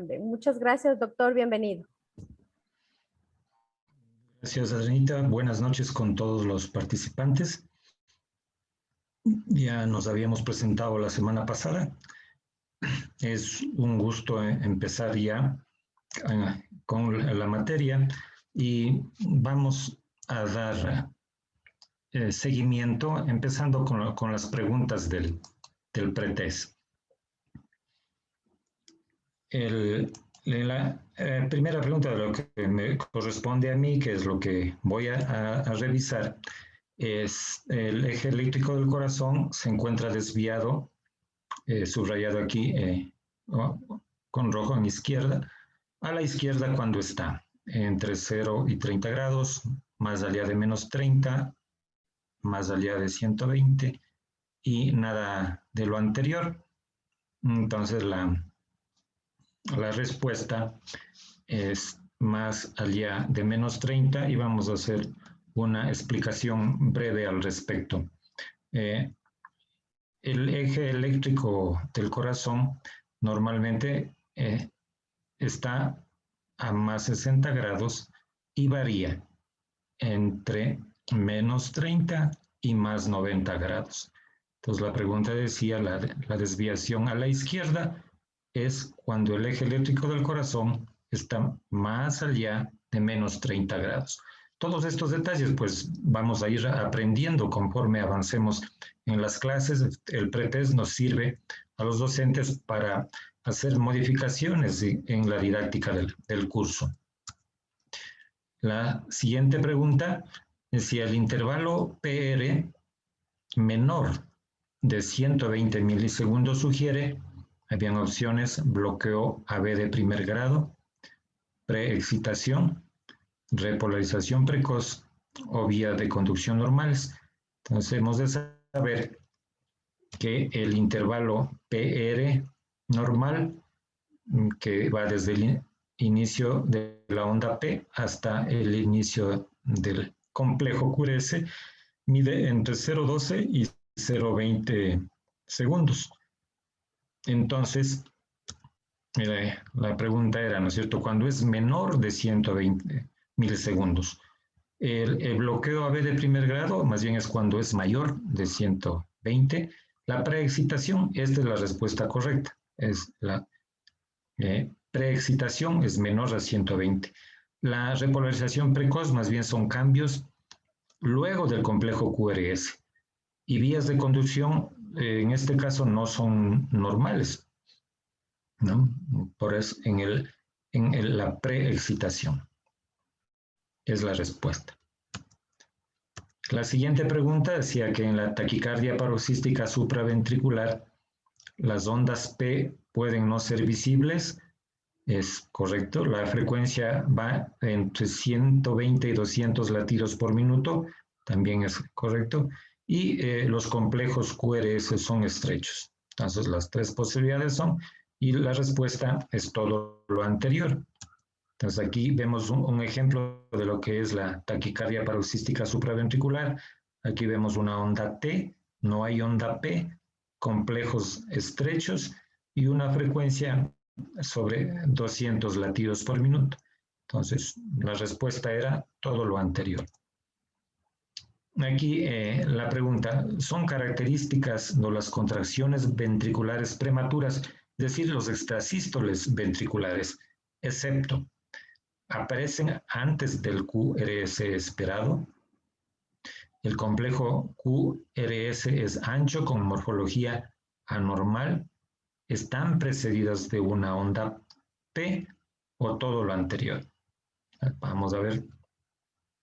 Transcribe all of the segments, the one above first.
Muchas gracias, doctor. Bienvenido. Gracias, Anita. Buenas noches con todos los participantes. Ya nos habíamos presentado la semana pasada. Es un gusto empezar ya con la materia y vamos a dar seguimiento empezando con las preguntas del pretest. La primera pregunta de lo que me corresponde a mí, que es lo que voy a revisar, es el eje eléctrico del corazón se encuentra desviado, subrayado aquí con rojo en izquierda, a la izquierda cuando está entre 0 y 30 grados, más allá de menos 30, más allá de 120 y nada de lo anterior. Entonces la respuesta es más allá de menos 30 y vamos a hacer una explicación breve al respecto. El eje eléctrico del corazón normalmente está a más 60 grados y varía entre menos 30 y más 90 grados. Entonces la pregunta decía, la desviación a la izquierda es cuando el eje eléctrico del corazón está más allá de menos 30 grados. Todos estos detalles pues vamos a ir aprendiendo conforme avancemos en las clases. El pretest nos sirve a los docentes para hacer modificaciones en la didáctica del curso. La siguiente pregunta es si el intervalo PR menor de 120 milisegundos sugiere, habían opciones, bloqueo AB de primer grado, preexcitación, repolarización precoz o vía de conducción normales. Entonces hemos de saber que el intervalo PR normal, que va desde el inicio de la onda P hasta el inicio del complejo QRS, mide entre 0,12 y 0,20 segundos. Entonces, la pregunta era, ¿no es cierto?, cuando es menor de 120 milisegundos. El bloqueo AB de primer grado, más bien es cuando es mayor de 120. La preexcitación, esta es la respuesta correcta. Es la preexcitación es menor a 120. La repolarización precoz, más bien son cambios luego del complejo QRS. Y vías de conducción, en este caso, no son normales, ¿no? Por eso en la preexcitación es la respuesta. La siguiente pregunta decía que en la taquicardia paroxística supraventricular las ondas P pueden no ser visibles. Es correcto, la frecuencia va entre 120 y 200 latidos por minuto, también es correcto, y los complejos QRS son estrechos. Entonces las tres posibilidades son, y la respuesta es todo lo anterior. Entonces aquí vemos un ejemplo de lo que es la taquicardia paroxística supraventricular. Aquí vemos una onda T, no hay onda P, complejos estrechos y una frecuencia sobre 200 latidos por minuto. Entonces la respuesta era todo lo anterior. Aquí la pregunta, ¿son características de las contracciones ventriculares prematuras, es decir, los extrasístoles ventriculares, excepto aparecen antes del QRS esperado? El complejo QRS es ancho con morfología anormal. ¿Están precedidas de una onda P o todo lo anterior? Vamos a ver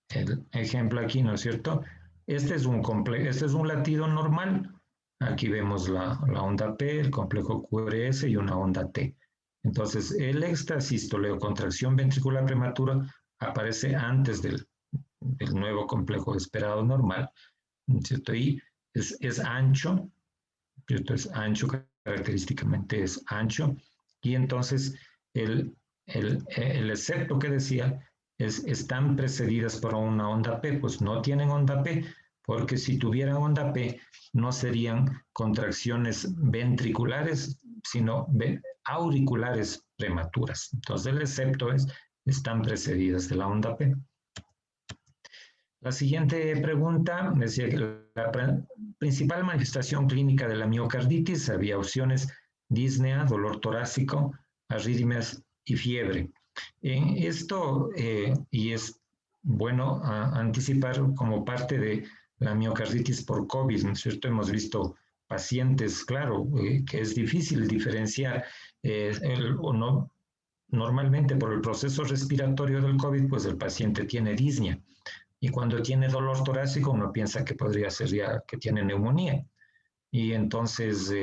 el ejemplo aquí, ¿no es cierto? Este es un latido normal. Aquí vemos la onda P, el complejo QRS y una onda T. Entonces, el extrasístole o contracción ventricular prematura aparece antes del nuevo complejo esperado normal, ¿cierto? Y es ancho, ¿cierto? Es ancho, característicamente es ancho. Y entonces, el excepto que decía están precedidas por una onda P, pues no tienen onda P, porque si tuvieran onda P no serían contracciones ventriculares, sino auriculares prematuras. Entonces el excepto están precedidas de la onda P. La siguiente pregunta decía que la principal manifestación clínica de la miocarditis, había opciones: disnea, dolor torácico, arritmias y fiebre. Esto, y es bueno anticipar como parte de la miocarditis por COVID, ¿no es cierto? Hemos visto pacientes, claro, que es difícil diferenciar o no. Normalmente por el proceso respiratorio del COVID, pues el paciente tiene disnea. Y cuando tiene dolor torácico, uno piensa que podría ser ya que tiene neumonía. Y entonces,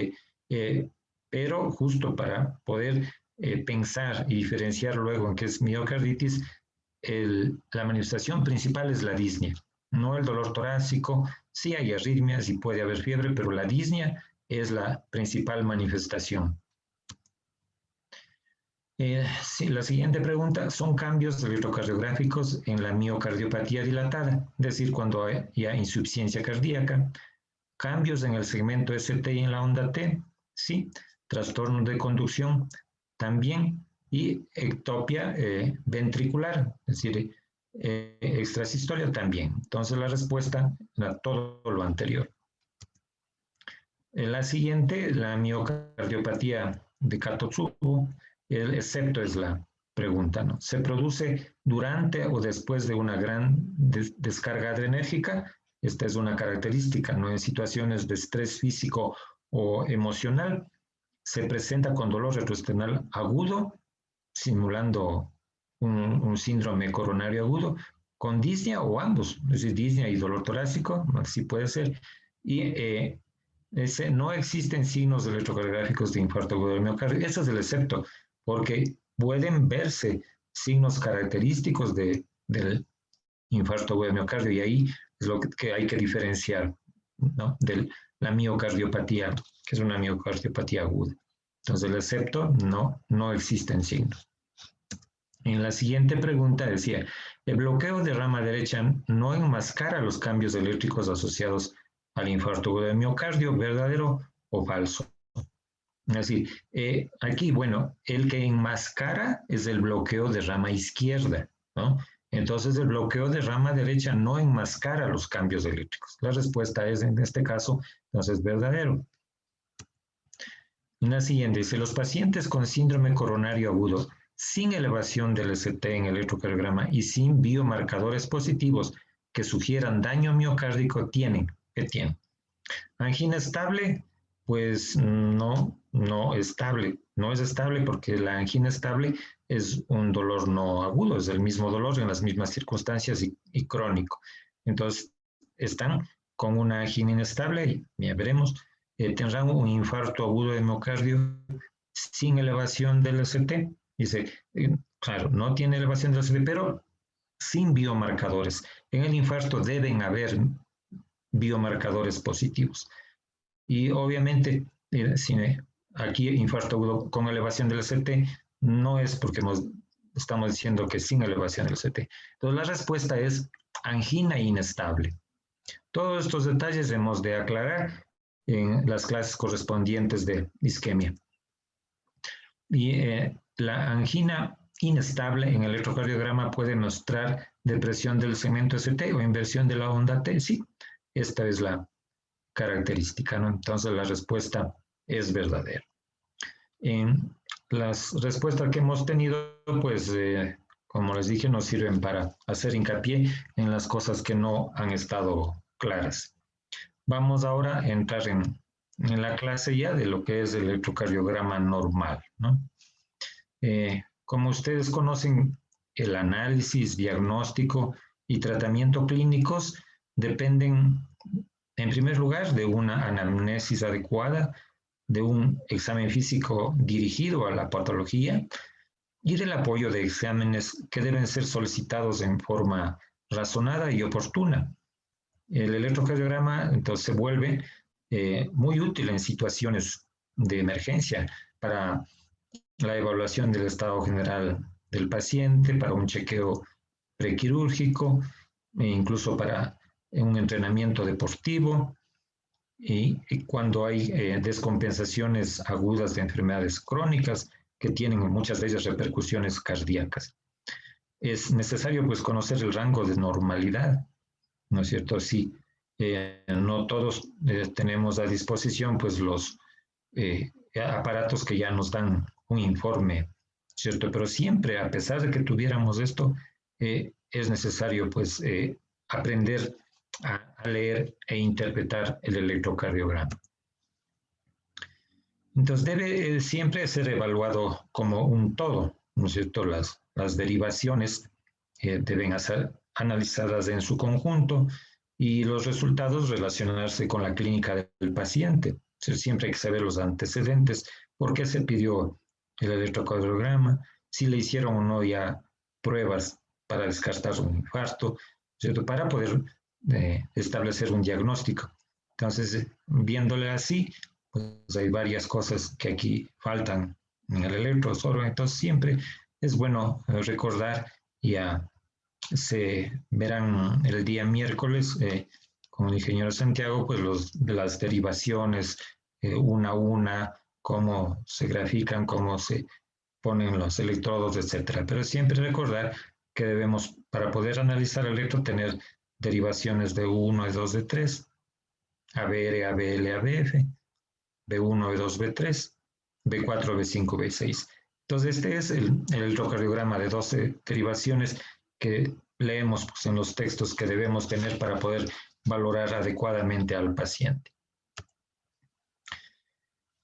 pero justo para poder pensar y diferenciar luego en qué es miocarditis, la manifestación principal es la disnea, no el dolor torácico. Sí hay arritmias y puede haber fiebre, pero la disnea es la principal manifestación. Sí, la siguiente pregunta: son cambios electrocardiográficos en la miocardiopatía dilatada, es decir, cuando hay ya insuficiencia cardíaca. Cambios en el segmento ST y en la onda T, sí. Trastorno de conducción, también. Y ectopia ventricular, es decir, extrasistolia, también. Entonces la respuesta era todo lo anterior. La siguiente, la miocardiopatía de Kato-Tsubo, el excepto es la pregunta, ¿no? ¿Se produce durante o después de una gran descarga adrenérgica? Esta es una característica, ¿no? En situaciones de estrés físico o emocional. Se presenta con dolor retroesternal agudo, simulando un síndrome coronario agudo, con disnea o ambos, es decir, disnea y dolor torácico, así puede ser. Y no existen signos electrocardiográficos de infarto agudo del miocardio. Ese es el excepto, porque pueden verse signos característicos del infarto agudo del miocardio, y ahí es lo que hay que diferenciar, ¿no?, de la miocardiopatía, que es una miocardiopatía aguda. Entonces el excepto, no existen signos. En la siguiente pregunta decía: ¿el bloqueo de rama derecha no enmascara los cambios eléctricos asociados al infarto agudo del miocardio? ¿Verdadero o falso? Es decir, aquí, bueno, el que enmascara es el bloqueo de rama izquierda, ¿no? Entonces el bloqueo de rama derecha no enmascara los cambios eléctricos. La respuesta es, en este caso, entonces, verdadero. La siguiente dice: los pacientes con síndrome coronario agudo sin elevación del ST en electrocardiograma y sin biomarcadores positivos que sugieran daño miocárdico ¿qué tienen? Angina estable, pues no estable, no es estable, porque la angina estable es un dolor no agudo, es el mismo dolor en las mismas circunstancias y crónico. Entonces, están con una angina inestable y ya veremos. Tendrán un infarto agudo de miocardio sin elevación del ST. Dice, claro, no tiene elevación del ST, pero sin biomarcadores. En el infarto deben haber biomarcadores positivos. Y obviamente, aquí infarto agudo con elevación del ST no es porque estamos diciendo que sin elevación del ST. Entonces la respuesta es angina inestable. Todos estos detalles hemos de aclarar en las clases correspondientes de isquemia. Y la angina inestable en el electrocardiograma puede mostrar depresión del segmento ST o inversión de la onda T. Sí, esta es la característica, ¿no? Entonces la respuesta es verdadera. En las respuestas que hemos tenido, pues, como les dije, nos sirven para hacer hincapié en las cosas que no han estado claras. Vamos ahora a entrar en la clase ya de lo que es el electrocardiograma normal, ¿no? Como ustedes conocen, el análisis, diagnóstico y tratamiento clínicos dependen, en primer lugar, de una anamnesis adecuada, de un examen físico dirigido a la patología y del apoyo de exámenes que deben ser solicitados en forma razonada y oportuna. El electrocardiograma entonces se vuelve muy útil en situaciones de emergencia para la evaluación del estado general del paciente, para un chequeo prequirúrgico, e incluso para un entrenamiento deportivo, y cuando hay descompensaciones agudas de enfermedades crónicas que tienen muchas de ellas repercusiones cardíacas. Es necesario pues conocer el rango de normalidad, ¿no es cierto? Sí, no todos tenemos a disposición pues los aparatos que ya nos dan un informe, ¿cierto? Pero siempre, a pesar de que tuviéramos esto, es necesario pues aprender a leer e interpretar el electrocardiograma. Entonces debe siempre ser evaluado como un todo, ¿no es cierto? Las derivaciones deben ser analizadas en su conjunto y los resultados relacionarse con la clínica del paciente. Siempre hay que saber los antecedentes, por qué se pidió el electrocardiograma, si le hicieron o no ya pruebas para descartar un infarto, ¿cierto? Para poder establecer un diagnóstico. Entonces, viéndole así, pues hay varias cosas que aquí faltan en el electrosoro. Entonces, siempre es bueno recordar, ya se verán el día miércoles con el ingeniero Santiago, pues las derivaciones una a una, cómo se grafican, cómo se ponen los electrodos, etcétera. Pero siempre recordar que debemos, para poder analizar el electro, tener derivaciones de 1, E2, D3, ABR, ABL, ABF, B1, E2, B3, B4, B5, B6. Entonces, este es el electrocardiograma de 12 derivaciones que leemos pues, en los textos que debemos tener para poder valorar adecuadamente al paciente.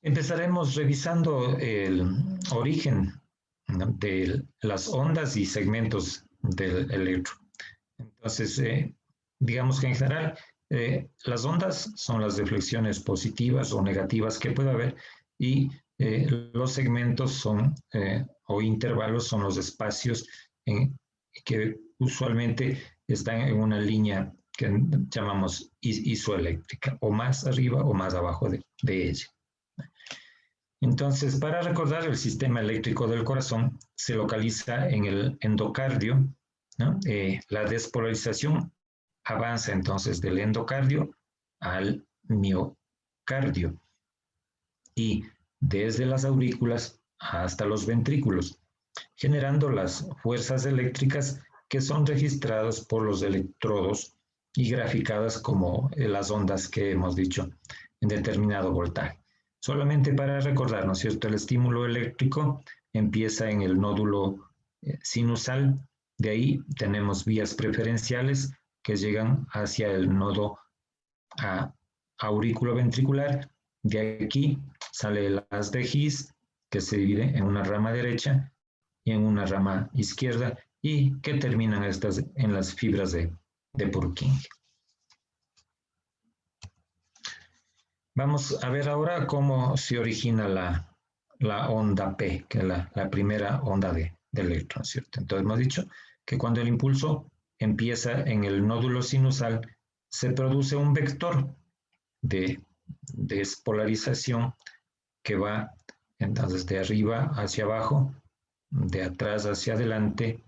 Empezaremos revisando el origen, ¿no?, de las ondas y segmentos del electro. Entonces, digamos que en general, las ondas son las deflexiones positivas o negativas que puede haber y los segmentos son, o intervalos son los espacios que usualmente están en una línea que llamamos isoeléctrica, o más arriba o más abajo de ella. Entonces, para recordar, el sistema eléctrico del corazón se localiza en el endocardio, ¿no? La despolarización avanza entonces del endocardio al miocardio y desde las aurículas hasta los ventrículos, generando las fuerzas eléctricas que son registradas por los electrodos y graficadas como las ondas que hemos dicho en determinado voltaje. Solamente para recordar, ¿no es cierto? El estímulo eléctrico empieza en el nódulo sinusal, de ahí tenemos vías preferenciales que llegan hacia el nodo auriculoventricular. De aquí sale el haz de His, que se divide en una rama derecha y en una rama izquierda, y que terminan estas en las fibras de Purkinje. Vamos a ver ahora cómo se origina la onda P, que es la primera onda de electrón, ¿cierto? Entonces hemos dicho que cuando el impulso empieza en el nódulo sinusal, se produce un vector de despolarización que va entonces de arriba hacia abajo, de atrás hacia adelante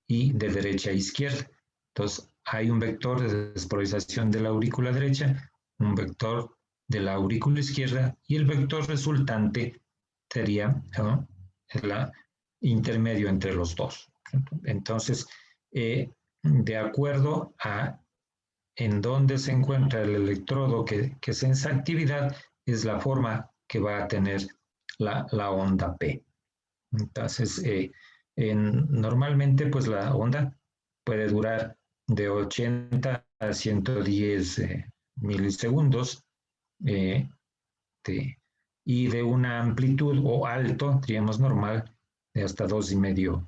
y de derecha a izquierda. Entonces hay un vector de despolarización de la aurícula derecha, un vector de la aurícula izquierda y el vector resultante sería, ¿no?, el intermedio entre los dos. Entonces, de acuerdo a en dónde se encuentra el electrodo que es en esa actividad, es la forma que va a tener la onda P. Entonces, normalmente, pues la onda puede durar de 80 a 110 milisegundos y de una amplitud o alto, diríamos normal, de hasta 2,5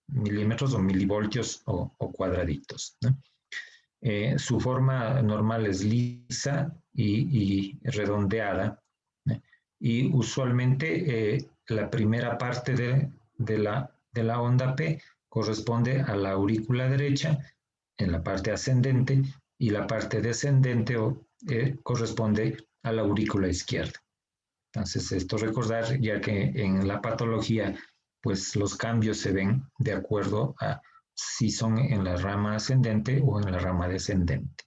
milímetros o milivoltios o cuadraditos, ¿no? Su forma normal es lisa y redondeada, ¿no? Y usualmente la primera parte de la onda P corresponde a la aurícula derecha en la parte ascendente y la parte descendente corresponde a la aurícula izquierda. Entonces, esto recordar, ya que en la patología, pues los cambios se ven de acuerdo a si son en la rama ascendente o en la rama descendente.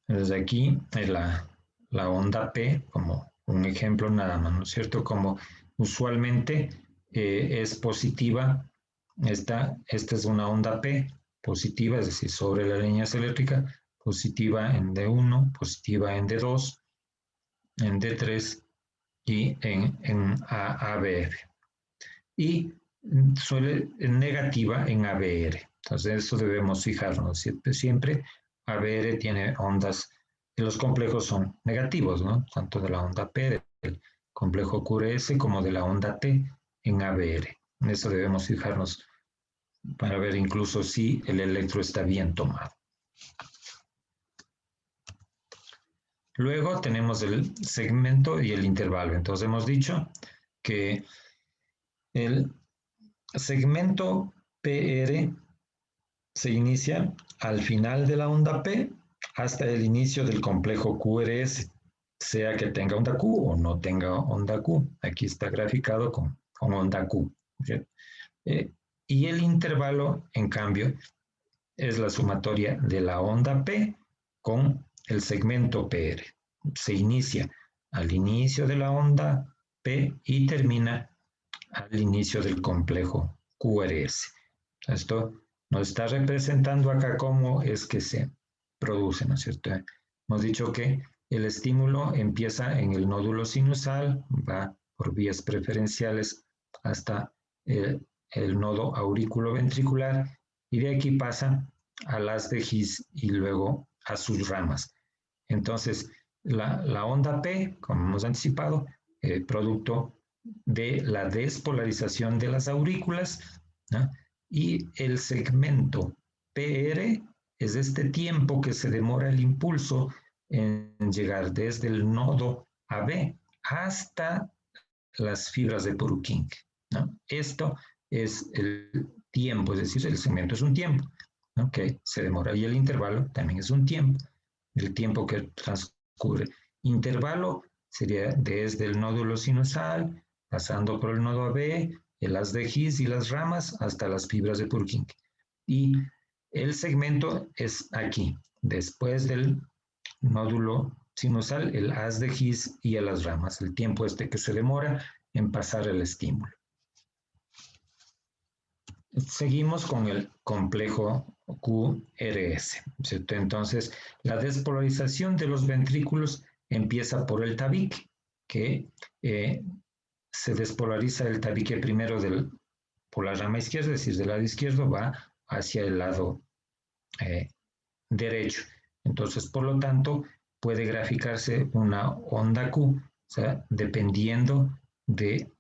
Desde aquí la onda P, como un ejemplo nada más, ¿no es cierto? Como usualmente es positiva, esta es una onda P positiva, es decir, sobre la línea eléctrica, positiva en D1, positiva en D2, en D3 y en ABR. Y suele negativa en ABR. Entonces, eso debemos fijarnos. Siempre ABR tiene ondas, y los complejos son negativos, ¿no? Tanto de la onda P, del complejo QRS, como de la onda T en ABR. En eso debemos fijarnos para ver incluso si el electro está bien tomado. Luego tenemos el segmento y el intervalo. Entonces hemos dicho que el segmento PR se inicia al final de la onda P hasta el inicio del complejo QRS, sea que tenga onda Q o no tenga onda Q. Aquí está graficado con onda Q. Y el intervalo, en cambio, es la sumatoria de la onda P con el segmento PR. Se inicia al inicio de la onda P y termina al inicio del complejo QRS. Esto nos está representando acá cómo es que se produce, ¿no es cierto? Hemos dicho que el estímulo empieza en el nódulo sinusal, va por vías preferenciales hasta el nodo aurículo-ventricular y de aquí pasa al haz de His y luego a sus ramas. Entonces, la onda P, como hemos anticipado, producto de la despolarización de las aurículas, ¿no? Y el segmento PR es este tiempo que se demora el impulso en llegar desde el nodo AB hasta las fibras de Purkinje, ¿no? Esto es el tiempo, es decir, el segmento es un tiempo, ¿no? Que se demora, y el intervalo también es un tiempo, el tiempo que transcurre. Intervalo sería desde el nódulo sinusal, pasando por el nodo AB, el haz de His y las ramas hasta las fibras de Purkinje. Y el segmento es aquí, después del nódulo sinusal, el haz de His y a las ramas, el tiempo que se demora en pasar el estímulo. Seguimos con el complejo QRS, ¿cierto? Entonces, la despolarización de los ventrículos empieza por el tabique, que se despolariza el tabique primero por la rama izquierda, es decir, del lado izquierdo va hacia el lado derecho. Entonces, por lo tanto, puede graficarse una onda Q, o sea, dependiendo de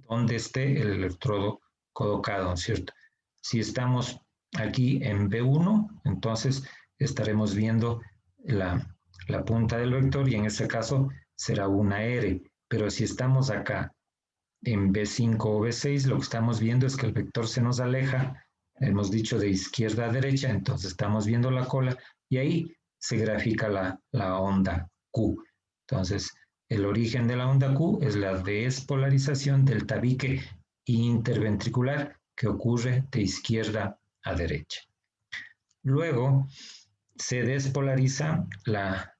dónde esté el electrodo colocado, ¿cierto? Si estamos aquí en B1, entonces estaremos viendo la punta del vector y en ese caso será una R. Pero si estamos acá en B5 o B6, lo que estamos viendo es que el vector se nos aleja, hemos dicho de izquierda a derecha, entonces estamos viendo la cola y ahí se grafica la onda Q. Entonces, el origen de la onda Q es la despolarización del tabique interventricular que ocurre de izquierda a derecha. Luego se despolariza la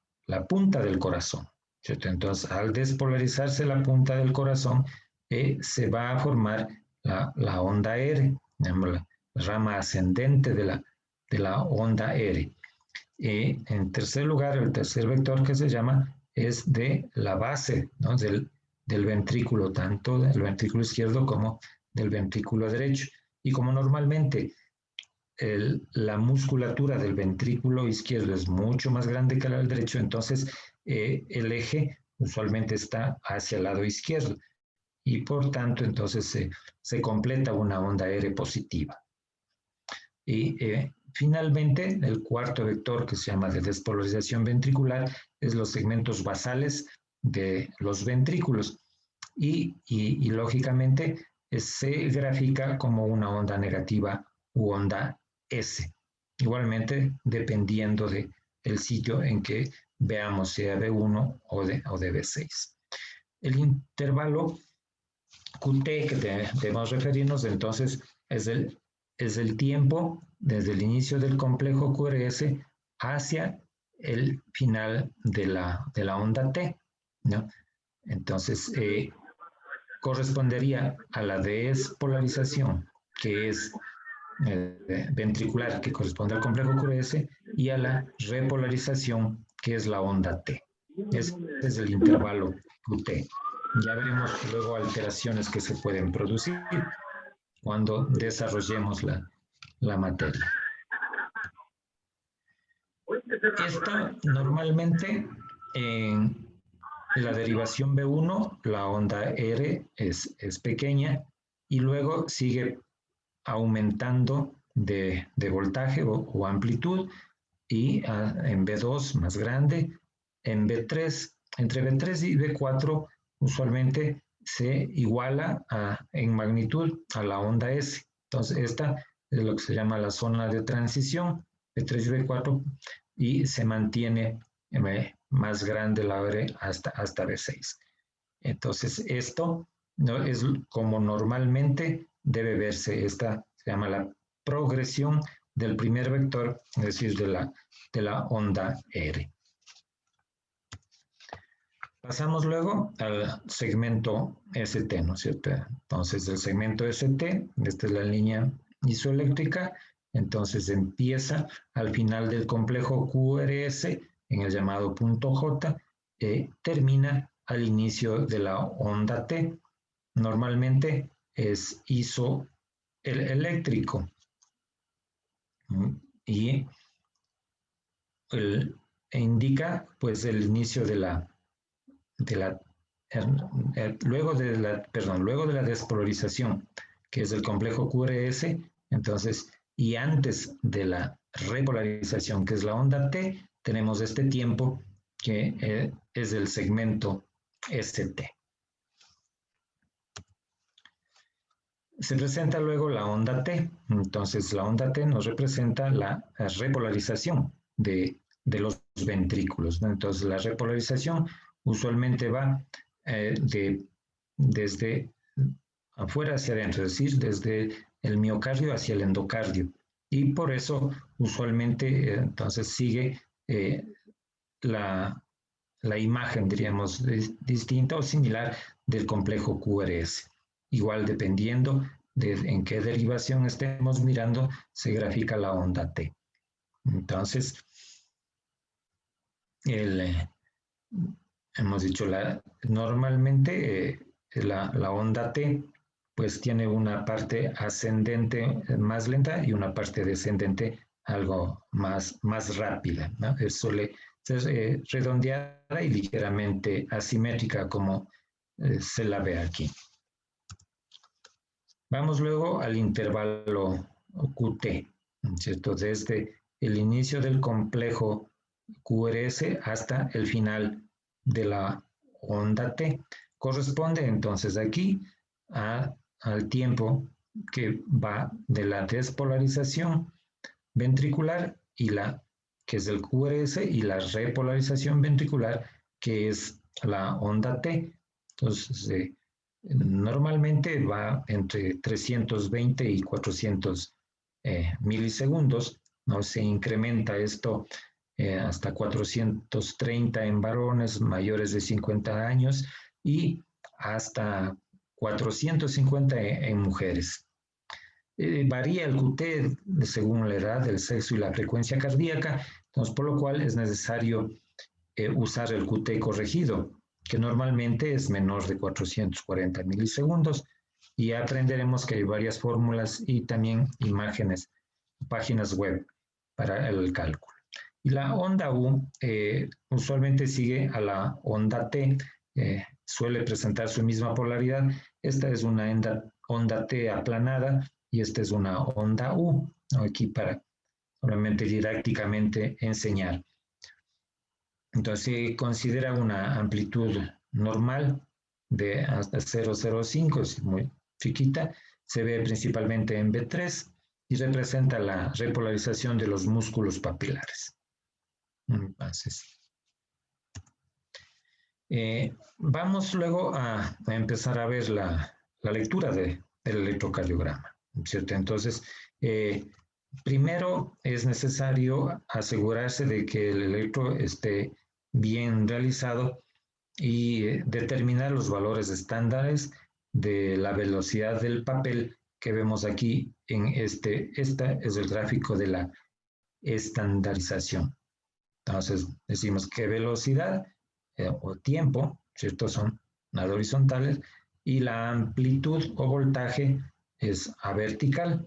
punta del corazón, ¿cierto? Entonces, al despolarizarse la punta del corazón, se va a formar la onda R, la rama ascendente de la onda R. En tercer lugar, el tercer vector que se llama es de la base, ¿no? del ventrículo, tanto del ventrículo izquierdo como del ventrículo derecho. Y como normalmente la musculatura del ventrículo izquierdo es mucho más grande que la del derecho, entonces el eje usualmente está hacia el lado izquierdo y por tanto entonces se completa una onda R positiva. Y finalmente, el cuarto vector que se llama de despolarización ventricular es los segmentos basales de los ventrículos y lógicamente se grafica como una onda negativa u onda S. Igualmente, dependiendo del sitio en que veamos sea de 1 o de B6. El intervalo QT que debemos referirnos entonces es el tiempo desde el inicio del complejo QRS hacia el final de la onda T, ¿no? Entonces, correspondería a la despolarización, que es ventricular, que corresponde al complejo QRS, y a la repolarización, que es la onda T. Ese es el intervalo QT. Ya veremos luego alteraciones que se pueden producir cuando desarrollemos la materia. Esta normalmente en la derivación B1, la onda R es pequeña y luego sigue aumentando de voltaje o amplitud y en B2 más grande, en B3, entre B3 y B4 usualmente se iguala en magnitud a la onda S. Entonces esta es lo que se llama la zona de transición, B3 y B4, y se mantiene más grande la R hasta B6. Entonces esto no es como normalmente debe verse. Esta se llama la progresión del primer vector, es decir, de la onda R. Pasamos luego al segmento ST, ¿no es cierto? Entonces, el segmento ST, esta es la línea isoeléctrica, entonces empieza al final del complejo QRS, en el llamado punto J, termina al inicio de la onda T. Normalmente es isoeléctrico. Y indica pues el inicio luego de la despolarización, que es el complejo QRS, entonces, y antes de la repolarización, que es la onda T, tenemos este tiempo que es el segmento ST. Se presenta luego la onda T. Entonces, la onda T nos representa la repolarización de los ventrículos, ¿no? Entonces, la repolarización usualmente va desde afuera hacia adentro, es decir, desde el miocardio hacia el endocardio. Y por eso, usualmente, entonces sigue la imagen, diríamos, distinta o similar del complejo QRS. Igual, dependiendo de en qué derivación estemos mirando, se grafica la onda T. Entonces, hemos dicho, normalmente la onda T pues tiene una parte ascendente más lenta y una parte descendente algo más rápida, ¿no? Suele ser redondeada y ligeramente asimétrica, como se la ve aquí. Vamos luego al intervalo QT, ¿cierto? Desde el inicio del complejo QRS hasta el final de la onda T. Corresponde entonces aquí al tiempo que va de la despolarización ventricular que es el QRS, y la repolarización ventricular, que es la onda T. Entonces, normalmente va entre 320 y 400 milisegundos, ¿no? Se incrementa esto hasta 430 en varones mayores de 50 años y hasta 450 en mujeres. Varía el QT según la edad, el sexo y la frecuencia cardíaca, entonces, por lo cual es necesario usar el QT corregido, que normalmente es menor de 440 milisegundos, y aprenderemos que hay varias fórmulas y también imágenes, páginas web para el cálculo. Y la onda U usualmente sigue a la onda T, suele presentar su misma polaridad. Esta es una onda T aplanada y esta es una onda U, ¿no? Aquí para solamente didácticamente enseñar. Entonces se considera una amplitud normal de hasta 0,05, es muy chiquita, se ve principalmente en B3 y representa la repolarización de los músculos papilares. Entonces, vamos luego a empezar a ver la lectura del electrocardiograma, ¿cierto? Entonces, primero es necesario asegurarse de que el electro esté bien realizado y determinar los valores estándares de la velocidad del papel que vemos aquí en este es el gráfico de la estandarización. Entonces decimos qué velocidad o tiempo, ¿cierto? Son las horizontales y la amplitud o voltaje es a vertical.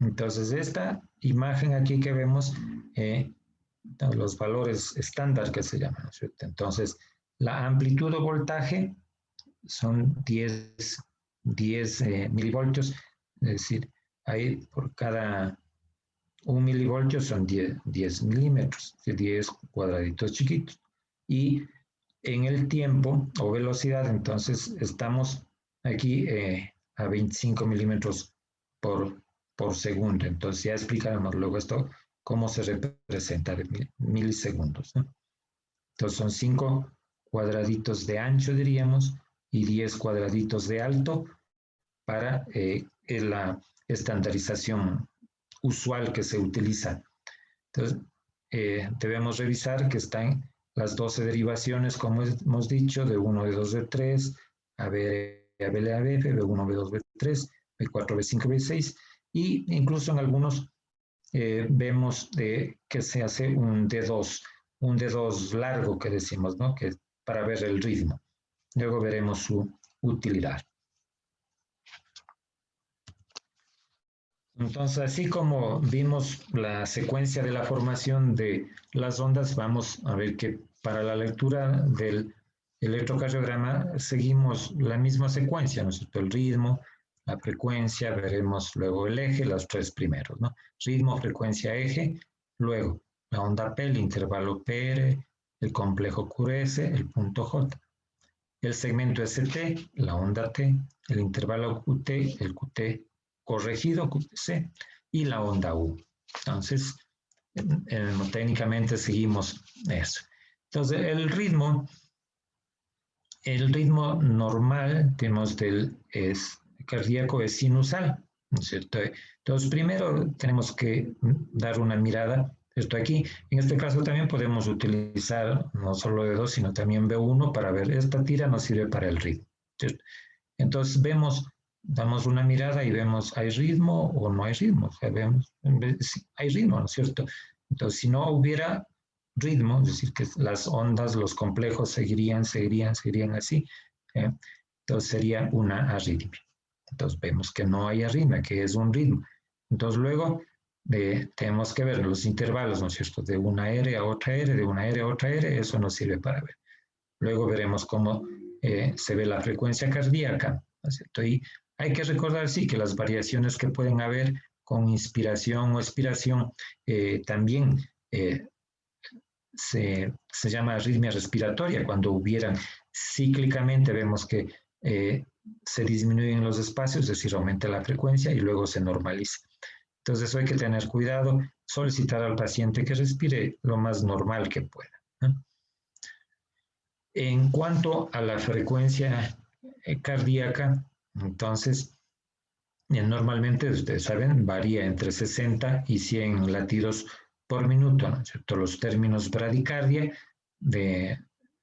Entonces esta imagen aquí que vemos, los valores estándar que se llaman, ¿cierto? Entonces la amplitud o voltaje son 10 milivoltios, es decir, ahí por cada 1 milivoltio son 10 milímetros, 10 cuadraditos chiquitos. Y en el tiempo o velocidad, entonces estamos aquí a 25 milímetros por segundo. Entonces ya explicaremos luego esto, cómo se representa de milisegundos, ¿no? Entonces son 5 cuadraditos de ancho, diríamos, y 10 cuadraditos de alto para la estandarización usual que se utiliza. Entonces, debemos revisar que están las 12 derivaciones, como hemos dicho, de 1, B2, B3, AB, ABL, ABF, B1, B2, B3, B4, B5, B6, y incluso en algunos vemos que se hace un D2 largo que decimos, ¿no? Que para ver el ritmo. Luego veremos su utilidad. Entonces, así como vimos la secuencia de la formación de las ondas, vamos a ver que para la lectura del electrocardiograma seguimos la misma secuencia, ¿no es cierto? El ritmo, la frecuencia, veremos luego el eje, los tres primeros, ¿no? Ritmo, frecuencia, eje, luego la onda P, el intervalo PR, el complejo QRS, el punto J. El segmento ST, la onda T, el intervalo QT, el QT corregido, QTC, y la onda U. Entonces, técnicamente seguimos eso. Entonces, el ritmo normal, tenemos cardíaco es sinusal, ¿no es cierto? Entonces, primero tenemos que dar una mirada. Esto aquí, en este caso también podemos utilizar no solo D2, sino también B1 para ver, esta tira nos sirve para el ritmo, ¿cierto? Entonces damos una mirada y vemos, ¿hay ritmo o no hay ritmo? O sea, vemos, hay ritmo, ¿no es cierto? Entonces, si no hubiera ritmo, es decir, que las ondas, los complejos seguirían así, entonces sería una arritmia. Entonces vemos que no hay arritmia, que es un ritmo. Entonces luego tenemos que ver los intervalos, ¿no es cierto? De una R a otra R, de una R a otra R, eso nos sirve para ver. Luego veremos cómo se ve la frecuencia cardíaca, ¿no es cierto? Y hay que recordar, sí, que las variaciones que pueden haber con inspiración o expiración también se llama arritmia respiratoria. Cuando hubieran cíclicamente, vemos que se disminuyen los espacios, es decir, aumenta la frecuencia y luego se normaliza. Entonces eso hay que tener cuidado, solicitar al paciente que respire lo más normal que pueda, ¿no? En cuanto a la frecuencia cardíaca, entonces, normalmente, ustedes saben, varía entre 60 y 100 latidos por minuto, ¿no es cierto? Los términos bradicardia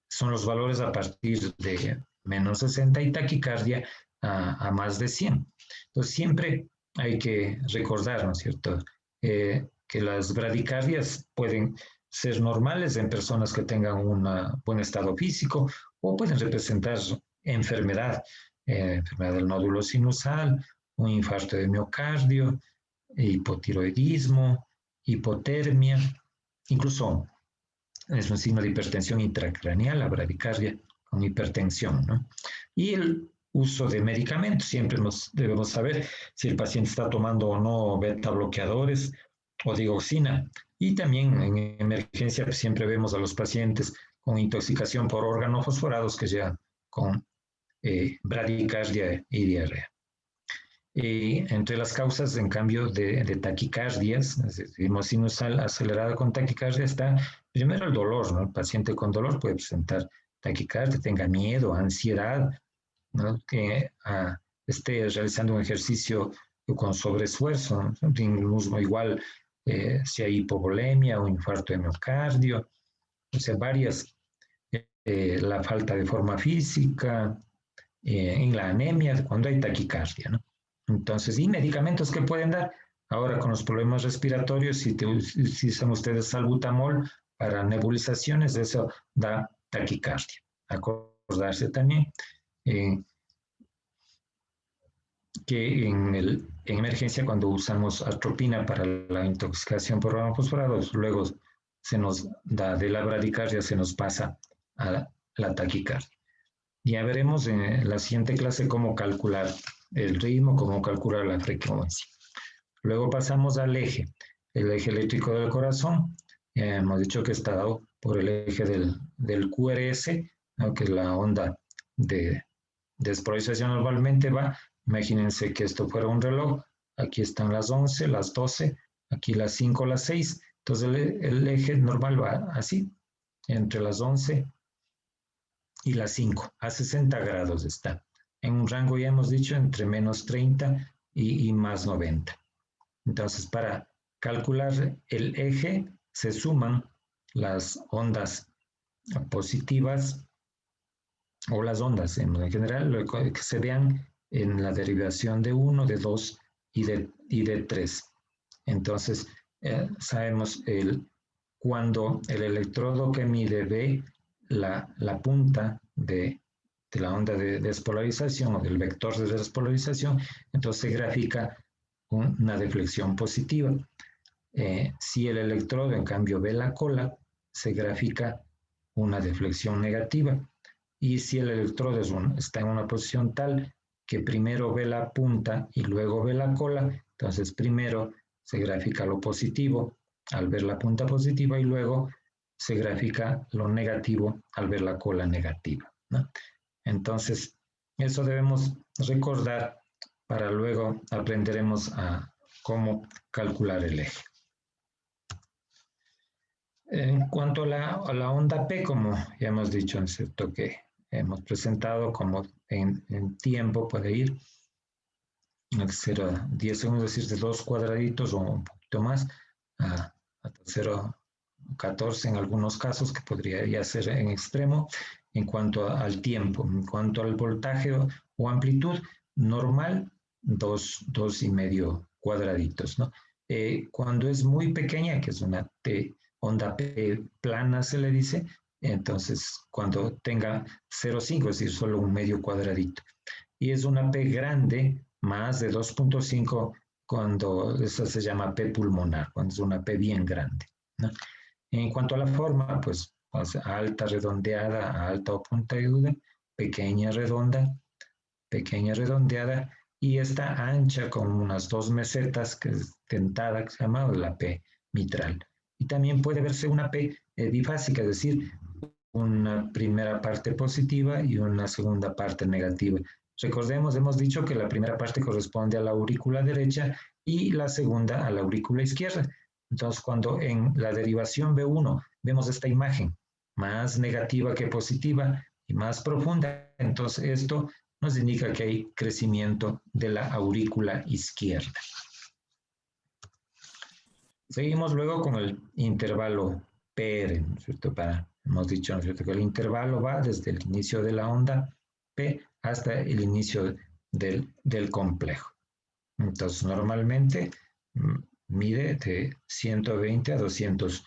son los valores a partir de menos 60 y taquicardia a más de 100. Entonces, siempre hay que recordar, ¿no es cierto?, que las bradicardias pueden ser normales en personas que tengan un buen estado físico o pueden representar enfermedad del nódulo sinusal, un infarto de miocardio, hipotiroidismo, hipotermia, incluso es un signo de hipertensión intracraneal, la bradicardia con hipertensión, ¿no? Y el uso de medicamentos, siempre debemos saber si el paciente está tomando o no beta bloqueadores o digoxina. Y también en emergencia pues, siempre vemos a los pacientes con intoxicación por organofosforados que ya con bradicardia y diarrea. Entre las causas, en cambio, de taquicardias, decimos sinusal acelerada con taquicardia, está primero el dolor, ¿no? El paciente con dolor puede presentar taquicardia, tenga miedo, ansiedad, ¿no? Que esté realizando un ejercicio con sobreesfuerzo, ¿no? Incluso igual si hay hipovolemia o infarto de miocardio, o sea, varias, la falta de forma física, en la anemia, cuando hay taquicardia, ¿no? Entonces, y medicamentos que pueden dar. Ahora con los problemas respiratorios, si usan ustedes salbutamol para nebulizaciones, eso da taquicardia. Acordarse también que en emergencia, cuando usamos atropina para la intoxicación por fosforados, luego se nos da de la bradicardia, se nos pasa a la taquicardia. Ya veremos en la siguiente clase cómo calcular el ritmo, cómo calcular la frecuencia. Luego pasamos al eje, el eje eléctrico del corazón. Hemos dicho que está dado por el eje del QRS, ¿no? Que es la onda de despolarización normalmente va. Imagínense que esto fuera un reloj. Aquí están las 11, las 12, aquí las 5, las 6. Entonces el eje normal va así, entre las 11 y las 5, a 60 grados está. En un rango, ya hemos dicho, entre menos 30 y más 90. Entonces, para calcular el eje, se suman las ondas positivas o las ondas en general, lo que se vean en la derivación de 1, de 2 y de 3. Entonces, sabemos cuando el electrodo que mide ve la punta de la onda de despolarización o del vector de despolarización, entonces se grafica una deflexión positiva. Si el electrodo en cambio ve la cola, se grafica una deflexión negativa. Y si el electrodo está en una posición tal que primero ve la punta y luego ve la cola, entonces primero se grafica lo positivo al ver la punta positiva y luego se grafica lo negativo al ver la cola negativa, ¿no? Entonces, eso debemos recordar para luego aprenderemos a cómo calcular el eje. En cuanto a la onda P, como ya hemos dicho, es cierto que hemos presentado como en tiempo puede ir 0 a 10 segundos, es decir, de 2 cuadraditos o un poquito más hasta 0,14 en algunos casos, que podría ya ser en extremo. En cuanto al tiempo, en cuanto al voltaje o amplitud, normal, 2,5 cuadraditos, ¿no? Cuando es muy pequeña, que es una onda P plana, se le dice, entonces cuando tenga 0,5, es decir, solo un medio cuadradito. Y es una P grande, más de 2,5, cuando esa se llama P pulmonar, cuando es una P bien grande, ¿no? En cuanto a la forma, pues alta redondeada, alta o puntiaguda, pequeña redondeada, y esta ancha con unas 2 mesetas, que es dentada, que se llama la P mitral. Y también puede verse una P bifásica, es decir, una primera parte positiva y una segunda parte negativa. Recordemos, hemos dicho que la primera parte corresponde a la aurícula derecha y la segunda a la aurícula izquierda. Entonces, cuando en la derivación B1 vemos esta imagen más negativa que positiva y más profunda, entonces esto nos indica que hay crecimiento de la aurícula izquierda. Seguimos luego con el intervalo PR, ¿no es cierto? Hemos dicho, ¿no es cierto?, que el intervalo va desde el inicio de la onda P hasta el inicio del complejo. Entonces, normalmente mide de 120 a 200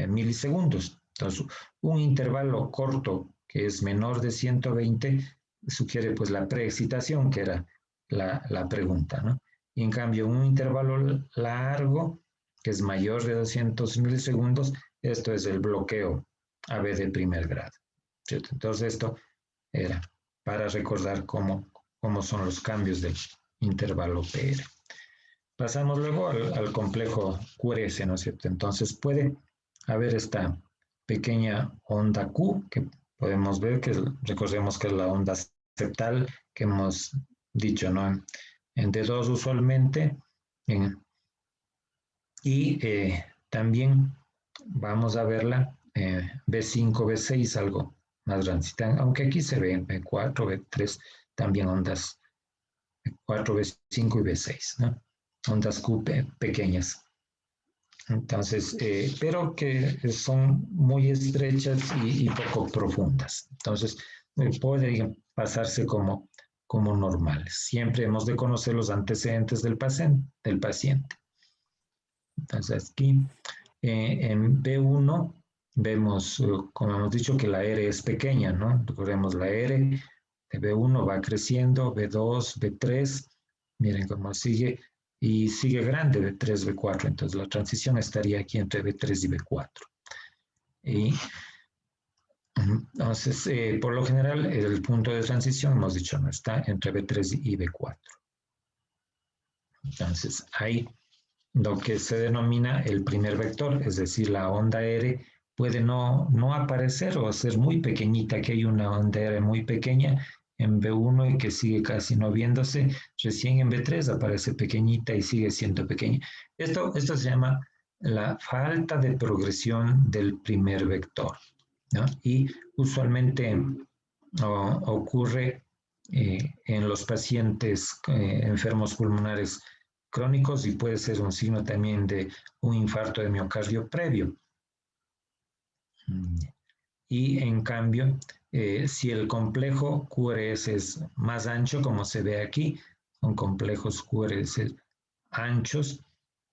milisegundos. Entonces, un intervalo corto que es menor de 120 sugiere pues la preexcitación, que era la pregunta, ¿no? Y en cambio, un intervalo largo que es mayor de 200 milisegundos, esto es el bloqueo AB de primer grado, ¿cierto? Entonces, esto era para recordar cómo son los cambios del intervalo PR. Pasamos luego al complejo QRS, ¿no es cierto? Entonces puede haber esta pequeña onda Q, que podemos ver que recordemos que es la onda septal que hemos dicho, ¿no? En D2 usualmente, y también vamos a verla B5, B6, algo más grande, aunque aquí se ve en B4, B3, también ondas B4, B5 y B6, ¿no? Ondas Q pequeñas. Entonces, pero que son muy estrechas y poco profundas. Entonces, podrían pasarse como normales. Siempre hemos de conocer los antecedentes del paciente. Entonces, aquí en B1 vemos, como hemos dicho, que la R es pequeña, ¿no? Recordemos la R de B1 va creciendo, B2, B3, miren cómo sigue, y sigue grande B3, B4, entonces la transición estaría aquí entre B3 y B4. Y entonces, por lo general, el punto de transición, hemos dicho, no está entre B3 y B4. Entonces, hay lo que se denomina el primer vector, es decir, la onda R puede no aparecer o ser muy pequeñita, que hay una onda R muy pequeña en B1 y que sigue casi no viéndose, recién en B3 aparece pequeñita y sigue siendo pequeña. Esto se llama la falta de progresión del primer vector, ¿no? Y usualmente ocurre en los pacientes enfermos pulmonares crónicos y puede ser un signo también de un infarto de miocardio previo. Y en cambio, si el complejo QRS es más ancho, como se ve aquí, son complejos QRS anchos,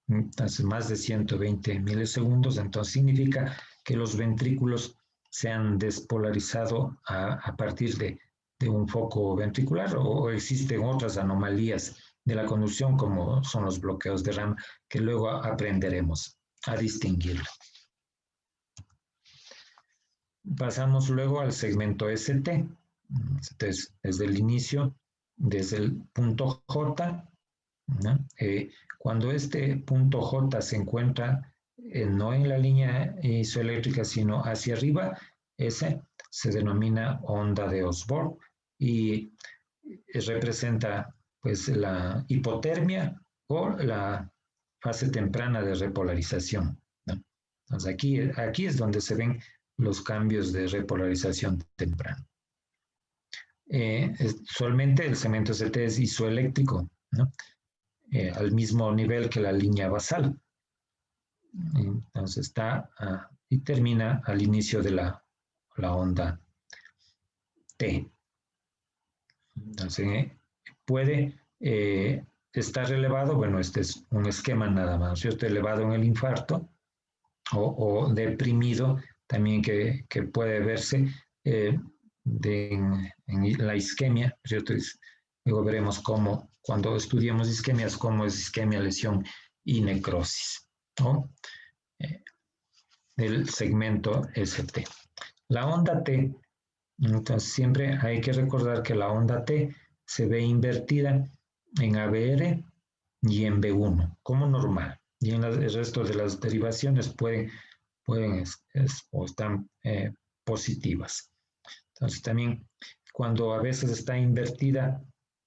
entonces más de 120 milisegundos, entonces significa que los ventrículos se han despolarizado a partir de un foco ventricular o existen otras anomalías de la conducción como son los bloqueos de rama que luego aprenderemos a distinguir. Pasamos luego al segmento ST. Entonces, desde el inicio, desde el punto J, ¿no? Cuando este punto J se encuentra no en la línea isoeléctrica, sino hacia arriba, ese se denomina onda de Osborn y representa pues la hipotermia o la fase temprana de repolarización, ¿no? Entonces aquí es donde se ven los cambios de repolarización temprana. Usualmente el segmento ST es isoeléctrico, ¿no? Al mismo nivel que la línea basal. Entonces está y termina al inicio de la onda T. Entonces puede estar elevado, bueno, este es un esquema nada más, ¿cierto? Elevado en el infarto o deprimido también que puede verse en la isquemia, ¿cierto? Luego veremos cómo, cuando estudiamos isquemias, cómo es isquemia, lesión y necrosis, ¿no? Del segmento ST. La onda T, entonces siempre hay que recordar que la onda T se ve invertida en ABR y en B1, como normal. Y en el resto de las derivaciones pueden o están positivas. Entonces también cuando a veces está invertida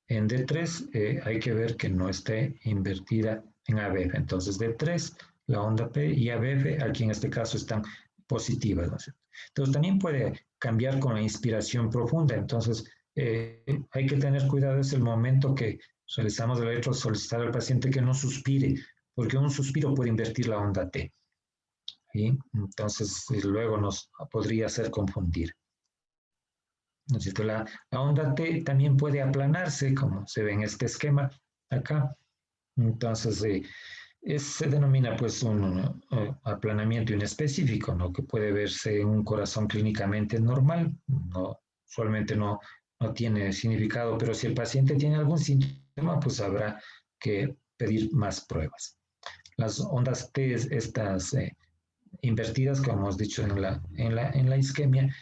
en D3, hay que ver que no esté invertida en ABF. Entonces D3, la onda P y ABF, aquí en este caso están positivas, ¿no es cierto? Entonces también puede cambiar con la inspiración profunda. Entonces hay que tener cuidado, es el momento que realizamos el electro, solicitar al paciente que no suspire, porque un suspiro puede invertir la onda T. ¿Sí? Entonces luego nos podría hacer confundir. ¿No es cierto? La onda T también puede aplanarse, como se ve en este esquema acá. Entonces se denomina pues un aplanamiento inespecífico, ¿no? Que puede verse en un corazón clínicamente normal, no, usualmente no tiene significado, pero si el paciente tiene algún síntoma, pues habrá que pedir más pruebas. Las ondas T, estas invertidas, como hemos dicho en la isquemia,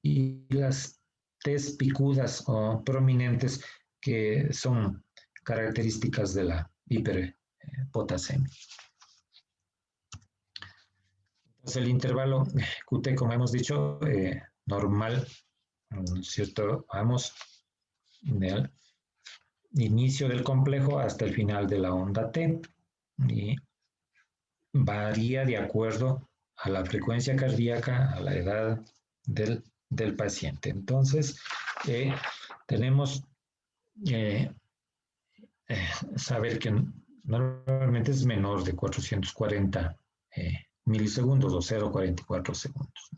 y las T's picudas o prominentes que son características de la hiperpotasemia. Entonces el intervalo QT, como hemos dicho, normal, ¿cierto? Vamos del inicio del complejo hasta el final de la onda T y varía de acuerdo a la frecuencia cardíaca, a la edad del paciente. Entonces, tenemos saber que normalmente es menor de 440 milisegundos o 0,44 segundos.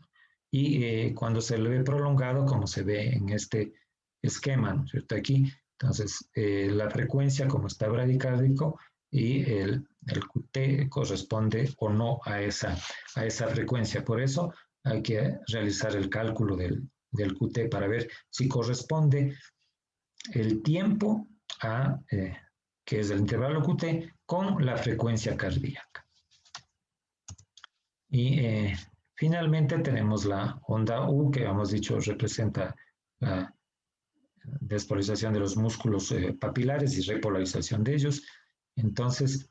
Y cuando se le ve prolongado, como se ve en este esquema, ¿no es cierto? Aquí, entonces, la frecuencia como está bradicárdico y el QT corresponde o no a esa frecuencia. Por eso hay que realizar el cálculo del QT para ver si corresponde el tiempo a, que es el intervalo QT, con la frecuencia cardíaca. Y finalmente tenemos la onda U, que hemos dicho representa la despolarización de los músculos papilares y repolarización de ellos. Entonces,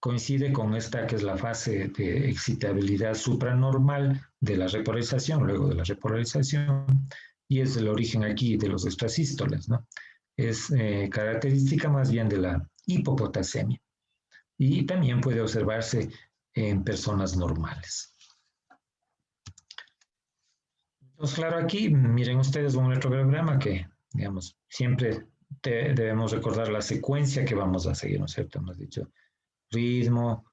coincide con esta que es la fase de excitabilidad supranormal de la repolarización, luego de la repolarización, y es el origen aquí de los extrasístoles, ¿no? Es característica más bien de la hipopotasemia y también puede observarse en personas normales. Entonces, claro, aquí miren ustedes un electrocardiograma que, digamos, siempre debemos recordar la secuencia que vamos a seguir, ¿no es cierto? Hemos dicho ritmo,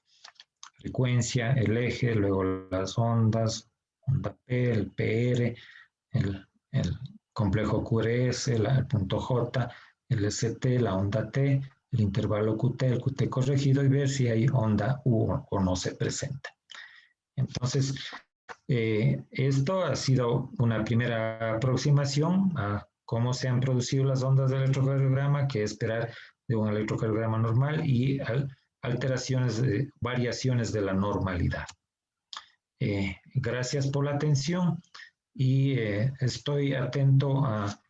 frecuencia, el eje, luego las ondas, onda P, el PR, el complejo QRS, el punto J, el ST, la onda T, el intervalo QT, el QT corregido y ver si hay onda U o no se presenta. Entonces, esto ha sido una primera aproximación a cómo se han producido las ondas del electrocardiograma, qué esperar de un electrocardiograma normal y alteraciones, variaciones de la normalidad. Gracias por la atención y estoy atento a